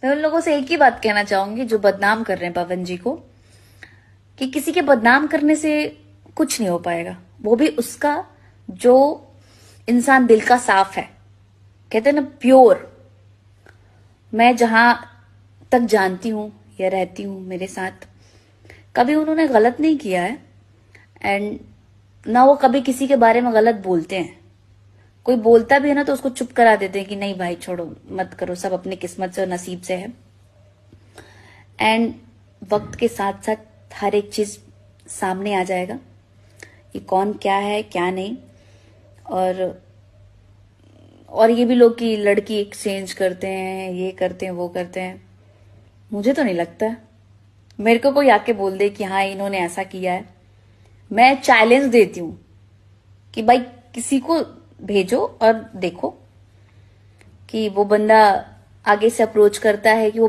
मैं उन लोगों से एक ही बात कहना चाहूंगी जो बदनाम कर रहे हैं पवन जी को, कि किसी के बदनाम करने से कुछ नहीं हो पाएगा, वो भी उसका जो इंसान दिल का साफ है, कहते हैं ना प्योर। मैं जहां तक जानती हूं या रहती हूं, मेरे साथ कभी उन्होंने गलत नहीं किया है। एंड ना वो कभी किसी के बारे में गलत बोलते हैं। कोई बोलता भी है ना तो उसको चुप करा देते हैं कि नहीं भाई छोड़ो, मत करो, सब अपनी किस्मत से और नसीब से है। एंड वक्त के साथ साथ हर एक चीज सामने आ जाएगा, ये कौन क्या है क्या नहीं। और ये भी लोग कि लड़की एक्सचेंज करते हैं, ये करते हैं, वो करते हैं, मुझे तो नहीं लगता। मेरे को कोई आके बोल दे कि हाँ इन्होंने ऐसा किया है, मैं चैलेंज देती हूँ कि भाई किसी को भेजो और देखो कि वो बंदा आगे से अप्रोच करता है कि वो